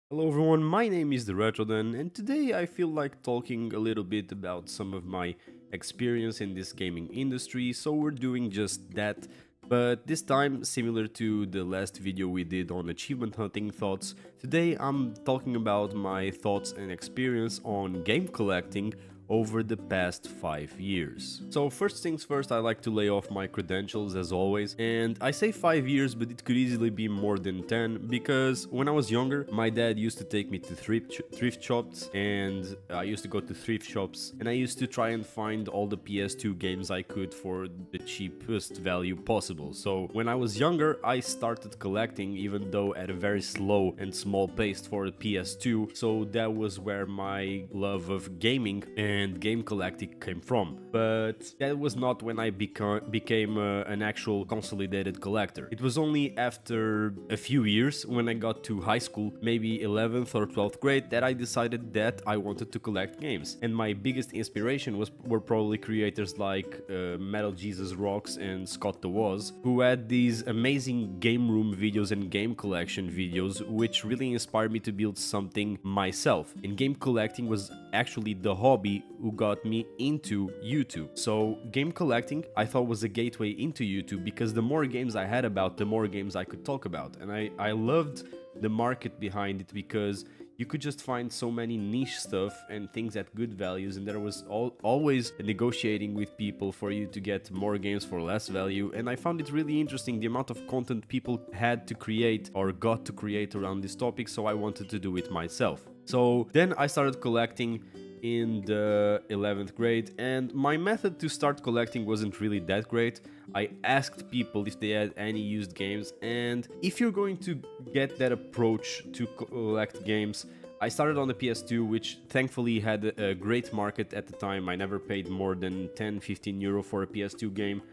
Hello everyone, my name is the Retrodan, and today I feel like talking a little bit about some of my experience in this gaming industry, so we're doing just that. But this time, similar to the last video we did on achievement hunting thoughts, today I'm talking about my thoughts and experience on game collecting over the past 5 years. So first things first, I like to lay off my credentials as always, and I say 5 years, but it could easily be more than 10 because when I was younger, my dad used to take me to thrift shops, and I used to go to thrift shops and I used to try and find all the PS2 games I could for the cheapest value possible. So when I was younger, I started collecting, even though at a very slow and small pace for the PS2, so that was where my love of gaming and game collecting came from. But that was not when I became an actual consolidated collector. It was only after a few years, when I got to high school, maybe 11th or 12th grade, that I decided that I wanted to collect games. And my biggest inspiration were probably creators like Metal Jesus Rocks and Scott the Woz, who had these amazing game room videos and game collection videos, which really inspired me to build something myself. And game collecting was actually the hobby who got me into YouTube. So game collecting I thought was a gateway into YouTube, because the more games I had about, the more games I could talk about. And I loved the market behind it, because you could just find so many niche stuff and things at good values, and there was always negotiating with people for you to get more games for less value. And I found it really interesting, the amount of content people had to create or got to create around this topic, so I wanted to do it myself. So then I started collecting in the 11th grade, and my method to start collecting wasn't really that great. I asked people if they had any used games, and if you're going to get that approach to collect games, I started on the PS2, which thankfully had a great market at the time. I never paid more than 10-15 euro for a PS2 game,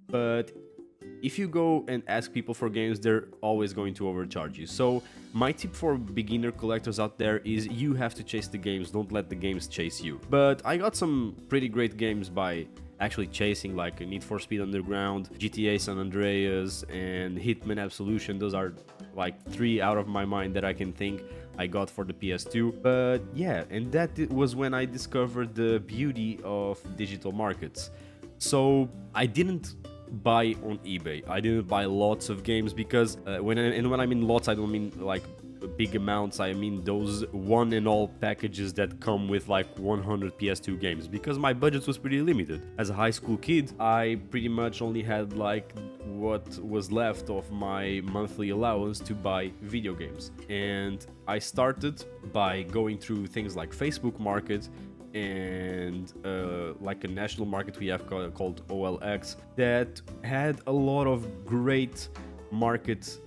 but if you go and ask people for games, they're always going to overcharge you. So my tip for beginner collectors out there is you have to chase the games, don't let the games chase you. But I got some pretty great games by actually chasing, like Need for Speed Underground, GTA San Andreas, and Hitman Absolution. Those are like 3 out of my mind that I can think I got for the PS2. But yeah, and that was when I discovered the beauty of digital markets. So I didn't buy on eBay. I didn't buy lots of games, because when I mean lots, I don't mean like big amounts. I mean those one and all packages that come with like 100 PS2 games, because my budget was pretty limited. As a high school kid, I pretty much only had like what was left of my monthly allowance to buy video games. And I started by going through things like Facebook Market and like a national market we have called OLX, that had a lot of great market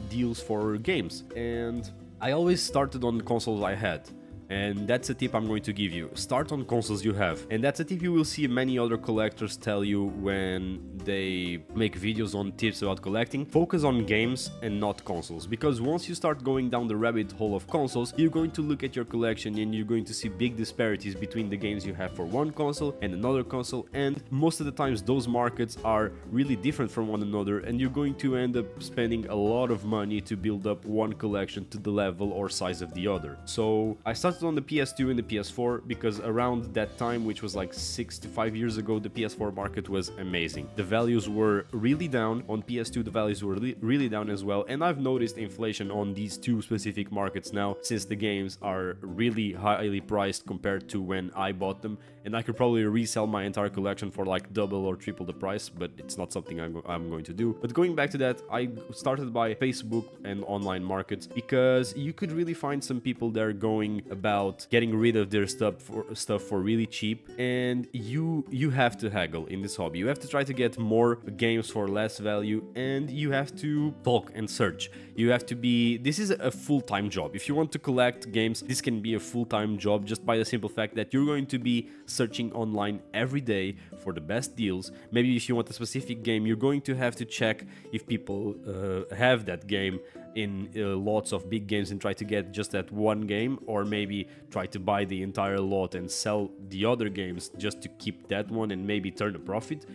deals for games. And I always started on the consoles I had. And that's a tip I'm going to give you. Start on consoles you have. And that's a tip you will see many other collectors tell you when they make videos on tips about collecting. Focus on games and not consoles. Because once you start going down the rabbit hole of consoles, you're going to look at your collection and you're going to see big disparities between the games you have for one console and another console. And most of the times those markets are really different from one another, and you're going to end up spending a lot of money to build up one collection to the level or size of the other. So I started on the PS2 and the PS4, because around that time, which was like 6 to 5 years ago, the PS4 market was amazing. The values were really down. On PS2 the values were really down as well, and I've noticed inflation on these two specific markets now, since the games are really highly priced compared to when I bought them. And I could probably resell my entire collection for like double or triple the price, but it's not something I'm going to do. But going back to that, I started by Facebook and online markets, because you could really find some people there going about getting rid of their stuff for really cheap. And you have to haggle in this hobby. You have to try to get more games for less value, and you have to talk and search. You have to be... This is a full-time job. If you want to collect games, this can be a full-time job, just by the simple fact that you're going to be searching online every day for the best deals. Maybe if you want a specific game, you're going to have to check if people have that game in lots of big games and try to get just that one game, or maybe try to buy the entire lot and sell the other games just to keep that one and maybe turn a profit.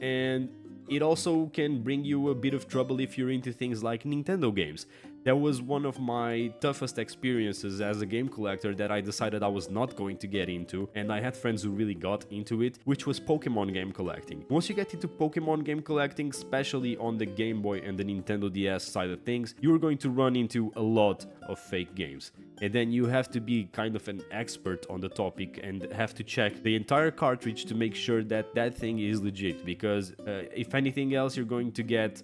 And it also can bring you a bit of trouble if you're into things like Nintendo games. that was one of my toughest experiences as a game collector that I decided I was not going to get into, and I had friends who really got into it, which was Pokemon game collecting. Once you get into Pokemon game collecting, especially on the Game Boy and the Nintendo DS side of things, you're going to run into a lot of fake games. And then you have to be kind of an expert on the topic and have to check the entire cartridge to make sure that that thing is legit, because if anything else, you're going to get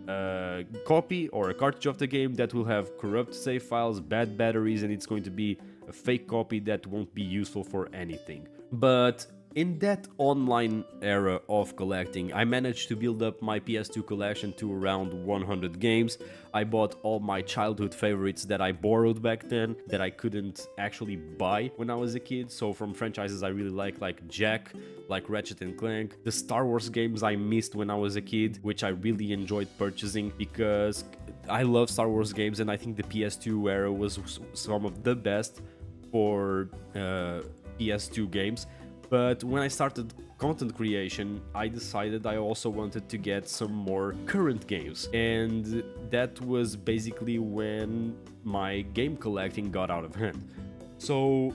a copy or a cartridge of the game that will have corrupt save files, bad batteries, and it's going to be a fake copy that won't be useful for anything. But in that online era of collecting, I managed to build up my PS2 collection to around 100 games. I bought all my childhood favorites that I borrowed back then, that I couldn't actually buy when I was a kid. So from franchises I really like Jak, like Ratchet and Clank, the Star Wars games I missed when I was a kid, which I really enjoyed purchasing because I love Star Wars games, and I think the PS2 era was some of the best for PS2 games. But when I started content creation, I decided I also wanted to get some more current games. And that was basically when my game collecting got out of hand. So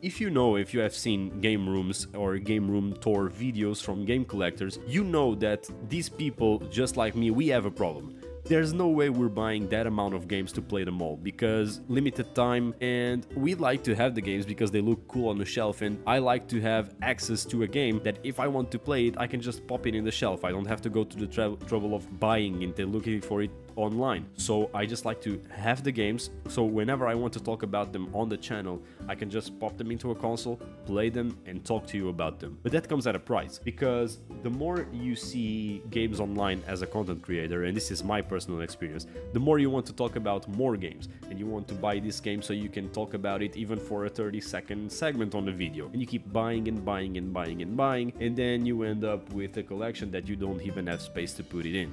if you have seen game rooms or game room tour videos from game collectors, you know that these people, just like me, we have a problem. There's no way we're buying that amount of games to play them all, because limited time, and we like to have the games because they look cool on the shelf, and I like to have access to a game that if I want to play it, I can just pop it in the shelf. I don't have to go to the trouble of buying it and looking for it online. So I just like to have the games, so whenever I want to talk about them on the channel, I can just pop them into a console, play them, and talk to you about them. But that comes at a price, because the more you see games online as a content creator, and this is my personal experience, the more you want to talk about more games, and you want to buy this game so you can talk about it even for a 30-second segment on the video, and you keep buying and buying and buying and buying, and then you end up with a collection that you don't even have space to put it in.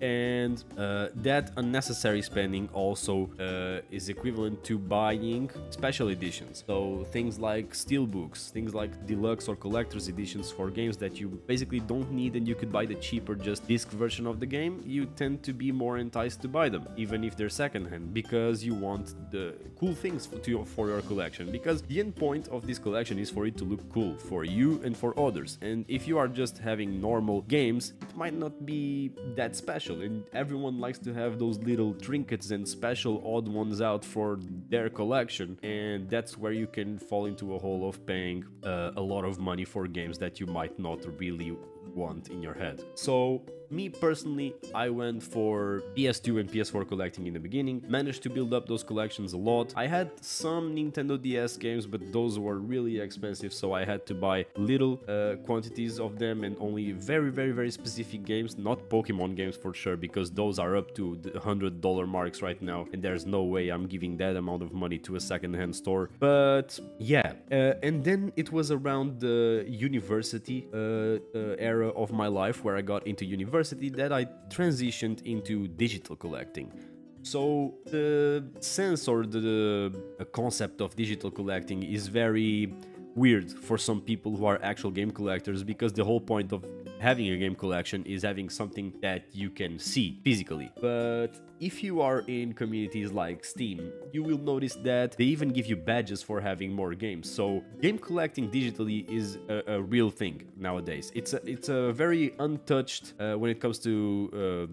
And that unnecessary spending also is equivalent to buying special editions. So things like steelbooks, things like deluxe or collector's editions for games that you basically don't need, and you could buy the cheaper just disc version of the game. You tend to be more enticed to buy them, even if they're secondhand, because you want the cool things for your collection. Because the end point of this collection is for it to look cool for you and for others. And if you are just having normal games, it might not be that special. And everyone likes to have those little trinkets and special odd ones out for their collection, and that's where you can fall into a hole of paying a lot of money for games that you might not really want in your head. So me personally, I went for PS2 and PS4 collecting in the beginning, managed to build up those collections a lot. I had some Nintendo DS games, but those were really expensive, so I had to buy little quantities of them, and only very specific games, not Pokemon games for sure, because those are up to the $100 marks right now, and there's no way I'm giving that amount of money to a secondhand store. But yeah, and then it was around the university era of my life, where I got into university, that I transitioned into digital collecting. So the sense or the concept of digital collecting is very weird for some people who are actual game collectors, because the whole point of having a game collection is having something that you can see physically. But if you are in communities like Steam, you will notice that they even give you badges for having more games. So game collecting digitally is a real thing nowadays. It's a very untouched when it comes to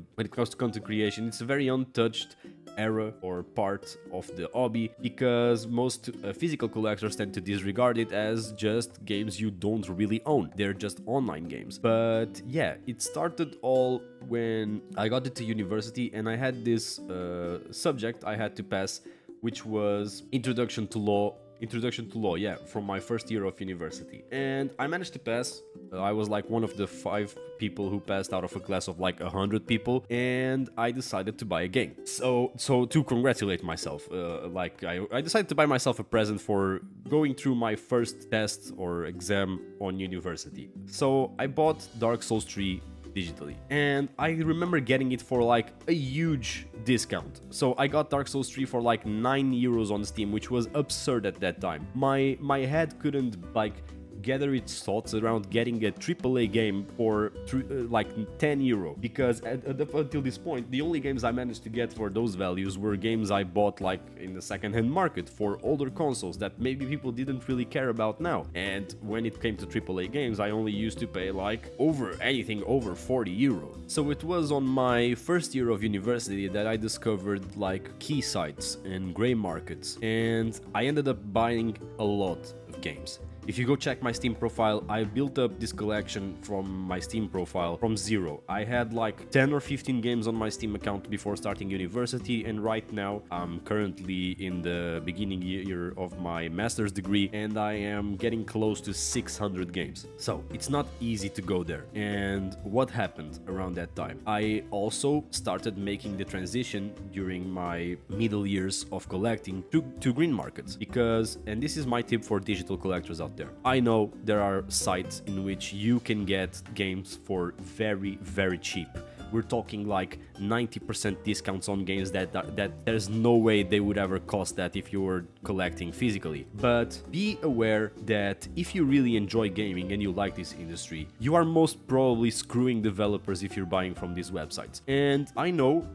content creation. It's a very untouched era or part of the hobby, because most physical collectors tend to disregard it as just games you don't really own. They're just online games. But yeah, it started all when I got into university, and I had this subject I had to pass, which was Introduction to Law, yeah, from my first year of university. And I managed to pass. I was like one of the 5 people who passed out of a class of like 100 people, and I decided to buy a game. So to congratulate myself, I decided to buy myself a present for going through my first test or exam on university. So I bought Dark Souls 3 digitally, and I remember getting it for like a huge discount. So I got Dark Souls 3 for like €9 on Steam, which was absurd at that time. My head couldn't like gather its thoughts around getting a AAA game for like 10 euro, because up until this point the only games I managed to get for those values were games I bought like in the second-hand market for older consoles that maybe people didn't really care about now. And when it came to AAA games, I only used to pay like anything over 40 euro. So it was on my first year of university that I discovered like key sites and gray markets, and I ended up buying a lot of games. If you go check my Steam profile, I built up this collection from my Steam profile from zero. I had like 10 or 15 games on my Steam account before starting university, and right now I'm currently in the beginning year of my master's degree and I am getting close to 600 games. So it's not easy to go there. And what happened around that time? I also started making the transition during my middle years of collecting to green markets, because, and this is my tip for digital collectors out there, I know there are sites in which you can get games for very, very cheap. We're talking like 90% discounts on games that there's no way they would ever cost that if you were collecting physically. But be aware that if you really enjoy gaming and you like this industry, you are most probably screwing developers if you're buying from these websites. And I know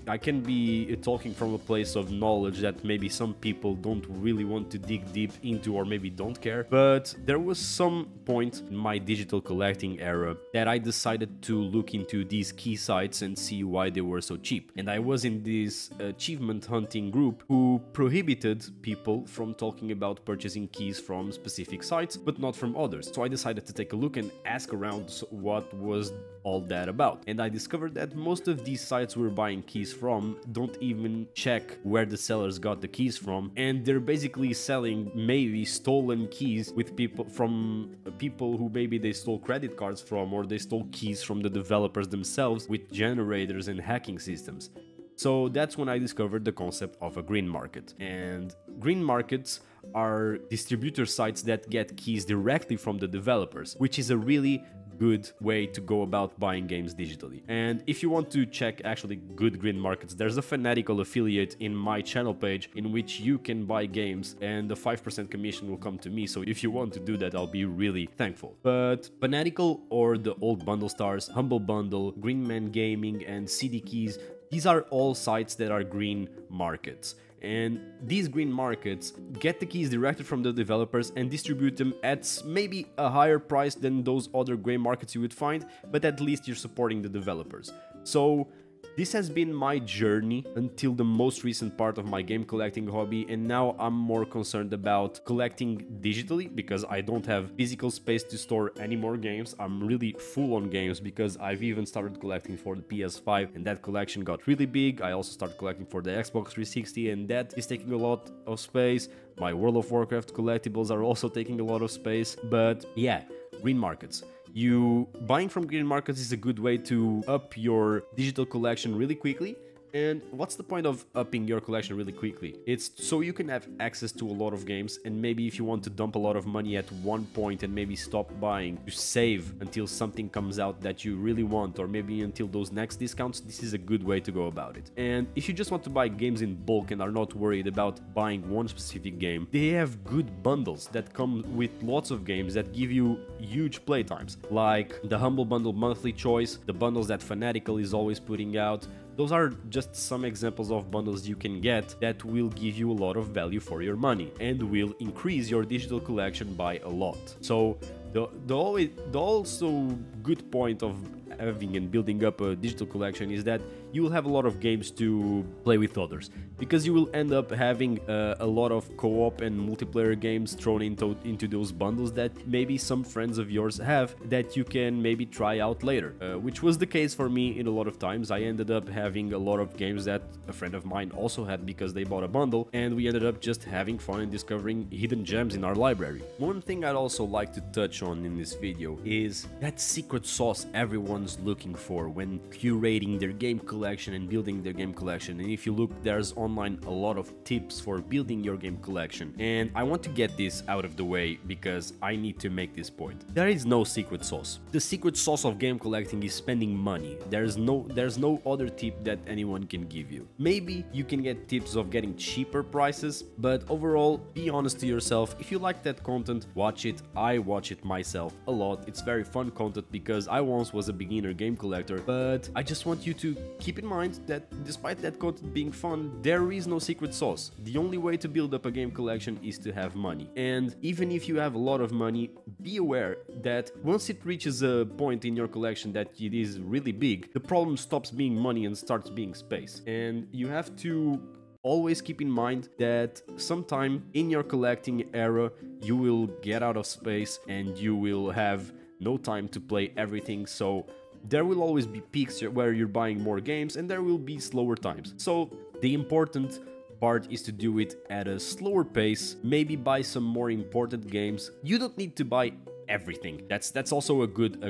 I can be talking from a place of knowledge that maybe some people don't really want to dig deep into, or maybe don't care, but there was some point in my digital collecting era that I decided to look into these key sites and see why they were so cheap. And I was in this achievement hunting group who prohibited people from talking about purchasing keys from specific sites, but not from others. So I decided to take a look and ask around what was all that about. And I discovered that most of these sites we're buying keys from don't even check where the sellers got the keys from, and they're basically selling maybe stolen keys with people who maybe they stole credit cards from, or they stole keys from the developers themselves with generators and hacking systems. So that's when I discovered the concept of a green market. And green markets are distributor sites that get keys directly from the developers, which is a really good way to go about buying games digitally. And if you want to check actually good green markets, there's a Fanatical affiliate in my channel page in which you can buy games and the 5% commission will come to me. So if you want to do that, I'll be really thankful. But Fanatical, or the old Bundle Stars, Humble Bundle, Green Man Gaming, and CD Keys, these are all sites that are green markets. And these green markets get the keys directly from the developers and distribute them at maybe a higher price than those other gray markets you would find, but at least you're supporting the developers. So this has been my journey until the most recent part of my game collecting hobby, and now I'm more concerned about collecting digitally because I don't have physical space to store any more games. I'm really full on games because I've even started collecting for the PS5 and that collection got really big. I also started collecting for the Xbox 360 and that is taking a lot of space. My World of Warcraft collectibles are also taking a lot of space. But yeah, green markets. Buying from green markets is a good way to up your digital collection really quickly. And what's the point of upping your collection really quickly? It's so you can have access to a lot of games, and maybe if you want to dump a lot of money at one point and maybe stop buying, to save until something comes out that you really want, or maybe until those next discounts, this is a good way to go about it. And if you just want to buy games in bulk and are not worried about buying one specific game, they have good bundles that come with lots of games that give you huge playtimes, like the Humble Bundle monthly choice, the bundles that Fanatical is always putting out. Those are just some examples of bundles you can get that will give you a lot of value for your money and will increase your digital collection by a lot. So the also good point of having and building up a digital collection is that you will have a lot of games to play with others, because you will end up having a lot of co-op and multiplayer games thrown into those bundles that maybe some friends of yours have that you can maybe try out later, which was the case for me in a lot of times. I ended up having a lot of games that a friend of mine also had because they bought a bundle, and we ended up just having fun and discovering hidden gems in our library. One thing I'd also like to touch on in this video is that secret sauce everyone's looking for when curating their game collection collection and building their game collection. And if you look, there's online a lot of tips for building your game collection. And I want to get this out of the way because I need to make this point. There is no secret sauce. The secret sauce of game collecting is spending money. There's no other tip that anyone can give you. Maybe you can get tips of getting cheaper prices, but overall, be honest to yourself. If you like that content, watch it. I watch it myself a lot. It's very fun content because I once was a beginner game collector, but I just want you to keep in mind that despite that content being fun, there is no secret sauce. The only way to build up a game collection is to have money. And even if you have a lot of money, be aware that once it reaches a point in your collection that it is really big, the problem stops being money and starts being space. And you have to always keep in mind that sometime in your collecting era, you will get out of space and you will have no time to play everything. So there will always be peaks where you're buying more games and there will be slower times. So the important part is to do it at a slower pace, maybe buy some more important games. You don't need to buy everything. That's also a good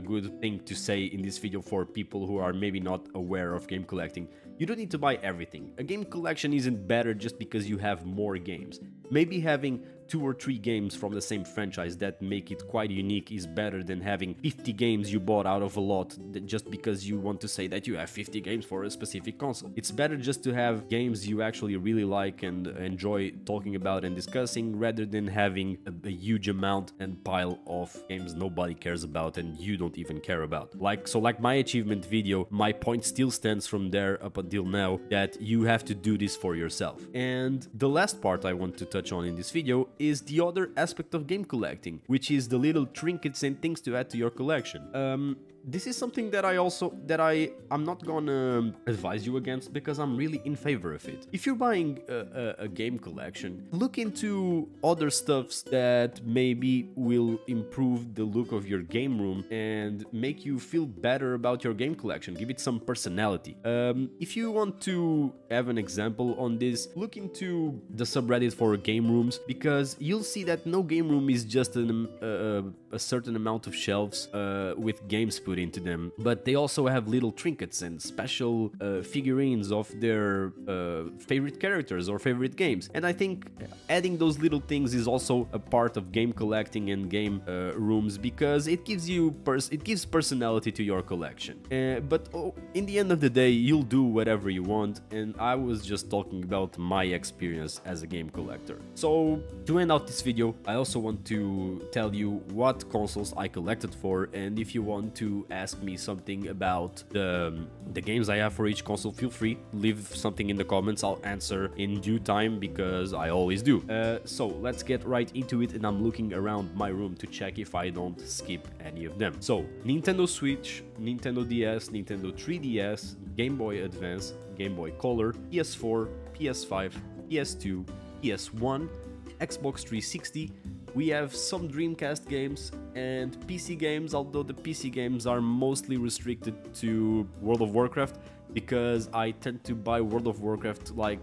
thing to say in this video for people who are maybe not aware of game collecting. You don't need to buy everything. A game collection isn't better just because you have more games. Maybe having 2 or 3 games from the same franchise that make it quite unique is better than having 50 games you bought out of a lot just because you want to say that you have 50 games for a specific console. It's better just to have games you actually really like and enjoy talking about and discussing, rather than having a huge amount and pile of games nobody cares about and you don't even care about. Like my achievement video, my point still stands from there up until now, that you have to do this for yourself. And the last part I want to touch on in this video is the other aspect of game collecting, which is the little trinkets and things to add to your collection. This is something that I'm not gonna advise you against because I'm really in favor of it. If you're buying a game collection, look into other stuffs that maybe will improve the look of your game room and make you feel better about your game collection. Give it some personality. If you want to have an example on this, look into the subreddit for game rooms, because you'll see that no game room is just a certain amount of shelves with games put into them, but they also have little trinkets and special figurines of their favorite characters or favorite games. And I think adding those little things is also a part of game collecting and game rooms, because it gives personality to your collection. But in the end of the day, you'll do whatever you want, and I was just talking about my experience as a game collector. So to end out this video, I also want to tell you what consoles I collected for, and if you want to ask me something about the games I have for each console, feel free, leave something in the comments. I'll answer in due time because I always do. So let's get right into it, and I'm looking around my room to check if I don't skip any of them. So Nintendo Switch, Nintendo DS, Nintendo 3DS, Game Boy Advance, Game Boy Color, PS4, PS5, PS2, PS1, Xbox 360. We have some Dreamcast games and PC games, although the PC games are mostly restricted to World of Warcraft, because I tend to buy World of Warcraft like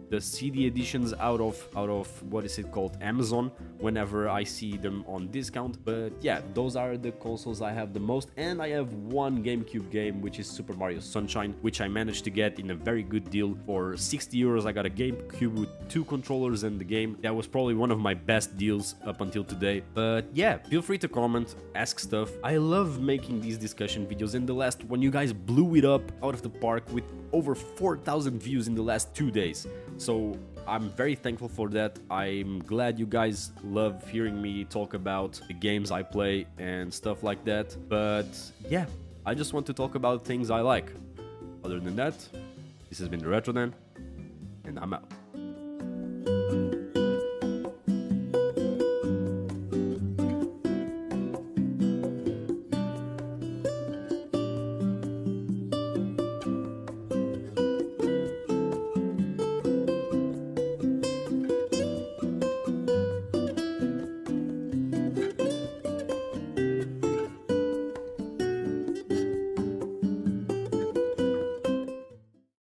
the CD editions out of what is it called, Amazon, whenever I see them on discount. But yeah, those are the consoles I have the most. And I have one GameCube game, which is Super Mario Sunshine, which I managed to get in a very good deal for 60 euros. I got a GameCube with 2 controllers and the game. That was probably one of my best deals up until today. But yeah, feel free to comment, ask stuff. I love making these discussion videos, and the last one, you guys blew it up out of the park with over 4,000 views in the last 2 days. So I'm very thankful for that. I'm glad you guys love hearing me talk about the games I play and stuff like that. But yeah, I just want to talk about things I like. Other than that, this has been the Retro Dan, and I'm out.